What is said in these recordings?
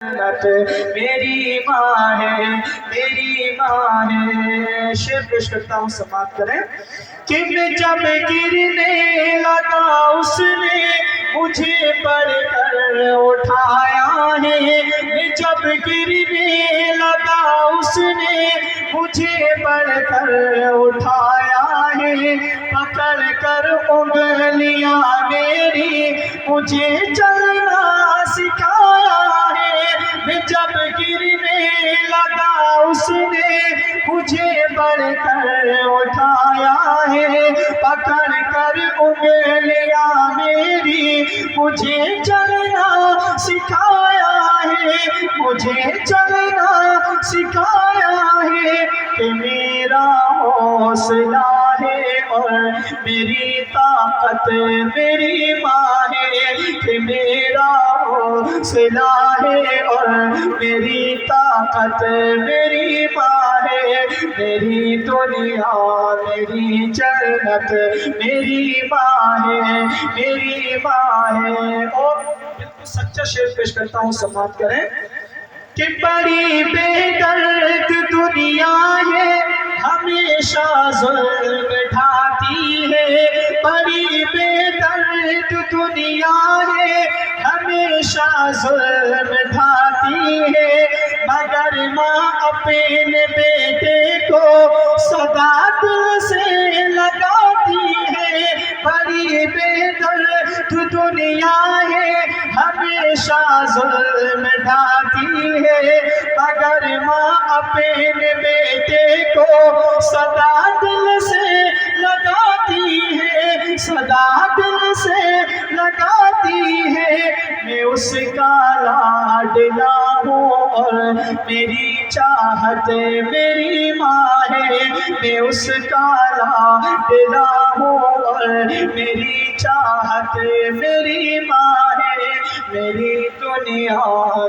جنت میری ماں ہے، میری ماں ہے۔ شعر پیش کرتا ہوں، سماعت کریں کہ میں جب گرنے لگا اس نے مجھے پڑھ کر اٹھایا ہے، میں جب گرنے لگا اس نے مجھے پڑھ کر اٹھایا ہے، پکڑ کر انگلیاں میری مجھے چلنا سکھایا ہے، میں جب گرنے لگا اس نے مجھے پڑھ کر اٹھایا ہے، پکڑ کر انگلیاں میری مجھے چلنا سکھایا ہے، مجھے چلنا سکھایا ہے، کہ میرا حوصلہ ہے اور میری طاقت میری ماں ہے، کہ میرا حوصلہ ہے اور میری طاقت میری ماں ہے، میری دنیا میری جنت میری ماں ہے، میری ماں ہے۔ اور بالکل سچا شعر پیش کرتا ہوں، سماعت کریں کہ بڑی بے درد دنیا ہے، ہمیشہ ظلم ڈھاتی ہے، بڑی بے درد دنیا ہے، ہمیشہ ظلم ڈھاتی ہے، مگر ماں اپنے بیٹے کو سدا دل سے لگاتی ہے، بڑی بے درد دنیا ہے، ہمیشہ ظلم ڈھاتی ہے، مگر ماں اپنے بیٹے کو سدا دل سے لگاتی ہے، سدا دل سے لگاتی ہے، میں اس کا لاڈلا ہوں اور میری چاہت میری ماں ہے، میں اس کا لاڈلا ہوں اور میری چاہت میری ماں ہے، میری دنیا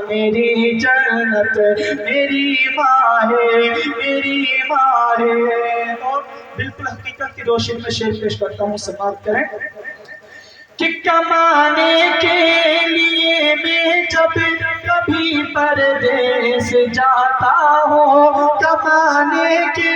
میری جنت میری ماں ہے، میری ماں ہے۔ اور بالکل حقیقت کی روشنی میں شعر پیش کرتا ہوں، سماعت کریں کہ کمانے کے لیے میں جب کبھی پردیس جاتا ہوں، کمانے کے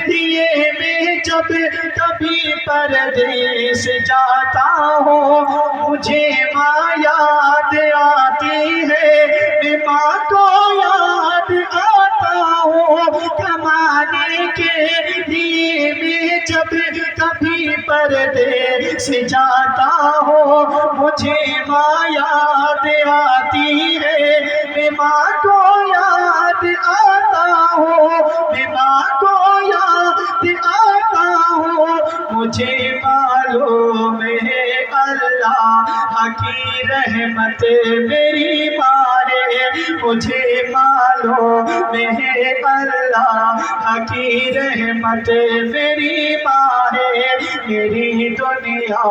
لیے میں جب کبھی پردیس جاتا ہوں، مجھے ماں یاد آتی ہے، میں ماں کو یاد آتا ہوں، کمانے کے لیے میں جب کبھی پردیس جاتا ہوں، مجھے ماں یاد آتی ہے، میں ماں کو یاد آتا ہوں، میں ماں کو یاد آتا ہوں، مجھے معلوم ہے اللہ کی رحمت میری ماں ہے، مجھے معلوم ہے اللہ کی رحمت میری ماں ہے، میری دنیا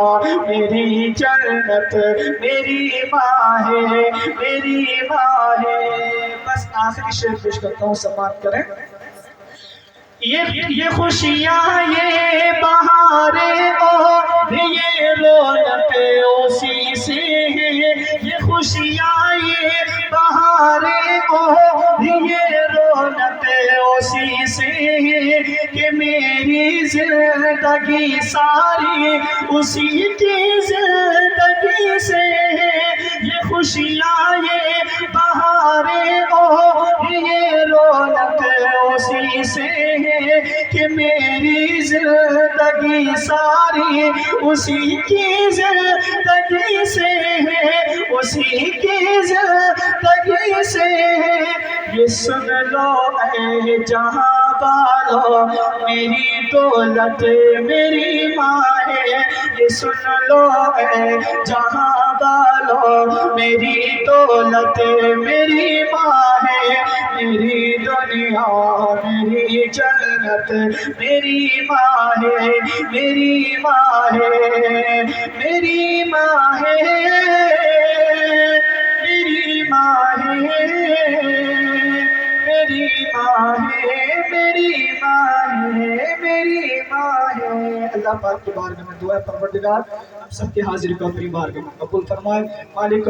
میری جنت میری ماں ہے، میری ماں ہے۔ بس آخری شعر پیش کرتا ہوں، سماعت کریں یہ خوشیاں یہ بہاریں اور یہ رونق اسی سے ہے، یہ خوشیاں یہ بہاریں اور یہ رونق اسی سے ہے، کہ میری زندگی ساری اسی کی زندگی سے ہے، یہ خوشیاں یہ بہاریں اور یہ رونق اسی سے ہے، کہ میری زندگی ساری اسی کی زندگی سے ہے، اسی کی زندگی سے ہے۔ یہ سن لو اے جہاں والو میری دولت میری ماں ہے، یہ سن لو اے جہاں والو میری دولت میری ماں ہے، میری دنیا میری جنت میری ماں ہے، میری ماں ہے، میری ماں ہے، میری ماں ہے، میری ماں ہے، میری ماں ہے، میری ماں ہے۔ اللہ پاک کی بارگاہ میں دعا ہے، پروردگار ہم سب کی حاضری کو اپنی بارگاہ میں قبول فرمائے۔ مالک